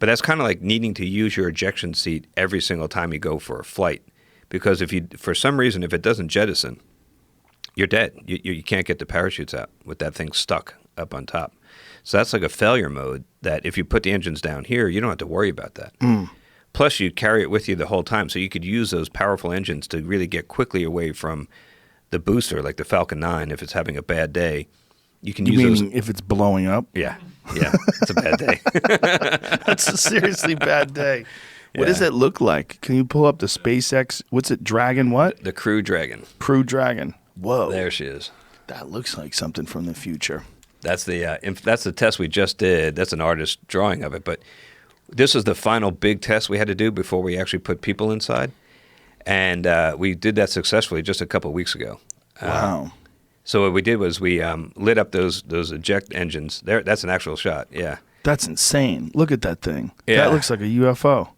But that's kind of like needing to use your ejection seat every single time you go for a flight. Because if you, for some reason, if it doesn't jettison, you're dead. You can't get the parachutes out with that thing stuck up on top. So that's like a failure mode that if you put the engines down here, you don't have to worry about that. Plus, you carry it with you the whole time. So you could use those powerful engines to really get quickly away from the booster, like the Falcon 9, if it's having a bad day. You can use those. If it's blowing up? Yeah. It's a bad day. That's a seriously bad day. What does that look like? Can you pull up the SpaceX? What's it? Dragon what? The Crew Dragon. Crew Dragon. Whoa. There she is. That looks like something from the future. That's the test we just did. That's an artist drawing of it. But this is the final big test we had to do before we actually put people inside. And we did that successfully just a couple of weeks ago. Wow. So what we did was we lit up those eject engines. There, that's an actual shot. Yeah. That's insane. Look at that thing. Yeah. That looks like a UFO.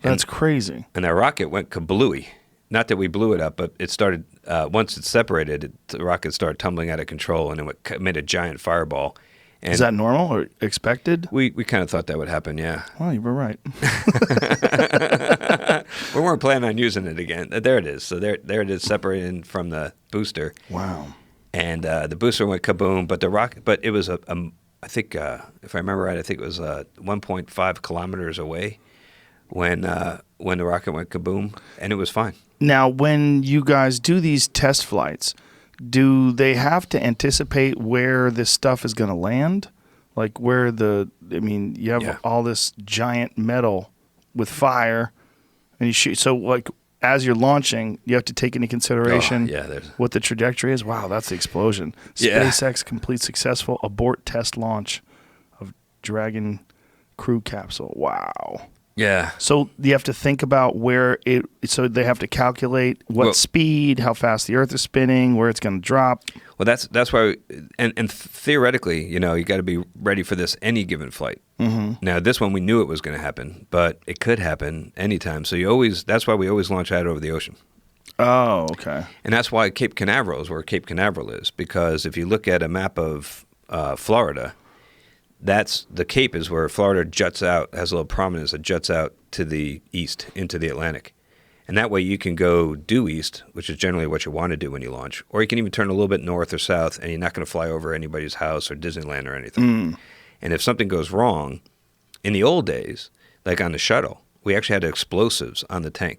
That's crazy. And that rocket went kablooey. Not that we blew it up, but it started, once it separated, the rocket started tumbling out of control, and it made a giant fireball. And is that normal or expected? We kind of thought that would happen, yeah. Well, you were right. We weren't planning on using it again. There it is. So there it is, separating from the booster. Wow. And the booster went kaboom, but the rocket, but it was I think, if I remember right, I think it was 1.5 kilometers away when the rocket went kaboom, and it was fine. Now, when you guys do these test flights, do they have to anticipate where this stuff is going to land? Like where you have all this giant metal with fire, and you shoot. So, like, as you're launching, you have to take into consideration what the trajectory is. Wow, that's the explosion. Yeah. SpaceX complete successful abort test launch of Dragon crew capsule. Wow. Yeah. So you have to think about so they have to calculate what speed, how fast the Earth is spinning, where it's going to drop. Well, that's why, and theoretically, you got to be ready for this any given flight. Mm-hmm. Now, this one we knew it was going to happen, but it could happen anytime. So that's why we always launch out over the ocean. Oh, okay. And that's why Cape Canaveral is where Cape Canaveral is, because if you look at a map of Florida, the Cape is where Florida juts out, has a little prominence that juts out to the east into the Atlantic. And that way you can go due east, which is generally what you want to do when you launch, or you can even turn a little bit north or south, and you're not going to fly over anybody's house or Disneyland or anything. And if something goes wrong, in the old days, like on the shuttle, we actually had explosives on the tank.